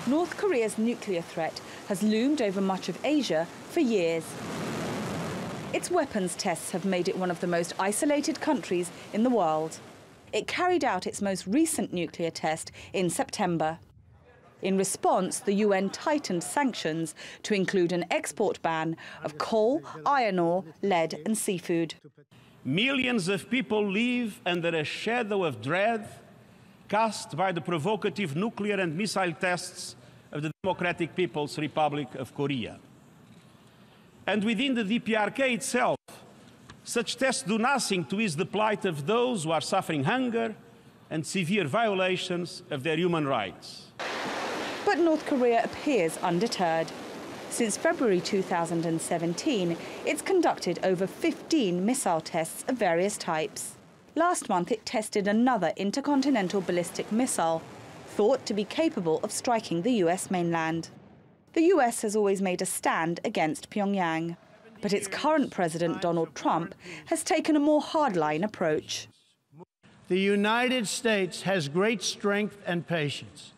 North Korea's nuclear threat has loomed over much of Asia for years. Its weapons tests have made it one of the most isolated countries in the world. It carried out its most recent nuclear test in September. In response, the UN tightened sanctions to include an export ban of coal, iron ore, lead and seafood. Millions of people live under a shadow of dread cast by the provocative nuclear and missile tests of the Democratic People's Republic of Korea. And within the DPRK itself, such tests do nothing to ease the plight of those who are suffering hunger and severe violations of their human rights. But North Korea appears undeterred. Since February 2017, it's conducted over 15 missile tests of various types. Last month, it tested another intercontinental ballistic missile, thought to be capable of striking the US mainland. The US has always made a stand against Pyongyang, but its current president, Donald Trump, has taken a more hardline approach. The United States has great strength and patience,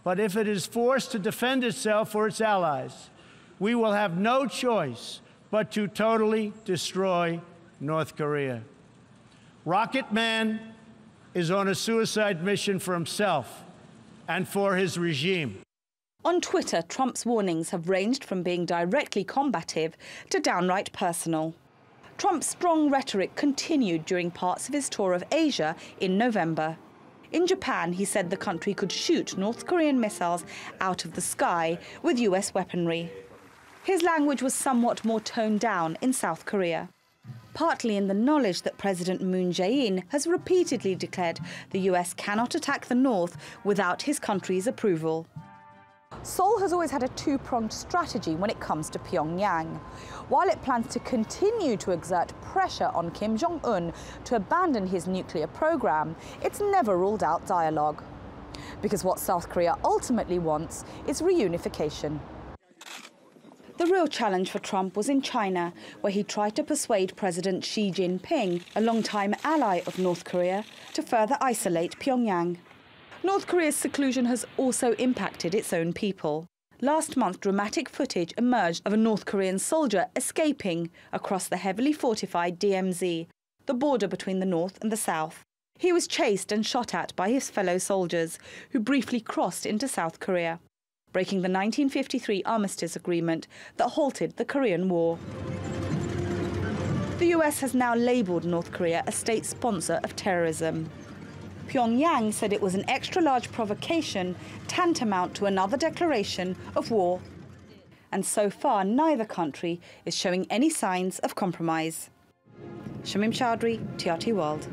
but if it is forced to defend itself or its allies, we will have no choice but to totally destroy North Korea. Rocket Man is on a suicide mission for himself and for his regime. On Twitter, Trump's warnings have ranged from being directly combative to downright personal. Trump's strong rhetoric continued during parts of his tour of Asia in November. In Japan, he said the country could shoot North Korean missiles out of the sky with US weaponry. His language was somewhat more toned down in South Korea, partly in the knowledge that President Moon Jae-in has repeatedly declared the US cannot attack the North without his country's approval. Seoul has always had a two-pronged strategy when it comes to Pyongyang. While it plans to continue to exert pressure on Kim Jong-un to abandon his nuclear program, it's never ruled out dialogue. Because what South Korea ultimately wants is reunification. The real challenge for Trump was in China, where he tried to persuade President Xi Jinping, a longtime ally of North Korea, to further isolate Pyongyang. North Korea's seclusion has also impacted its own people. Last month, dramatic footage emerged of a North Korean soldier escaping across the heavily fortified DMZ, the border between the North and the South. He was chased and shot at by his fellow soldiers, who briefly crossed into South Korea, breaking the 1953 armistice agreement that halted the Korean War. The US has now labelled North Korea a state sponsor of terrorism. Pyongyang said it was an extra-large provocation tantamount to another declaration of war. And so far, neither country is showing any signs of compromise. Shamim Chowdhury, TRT World.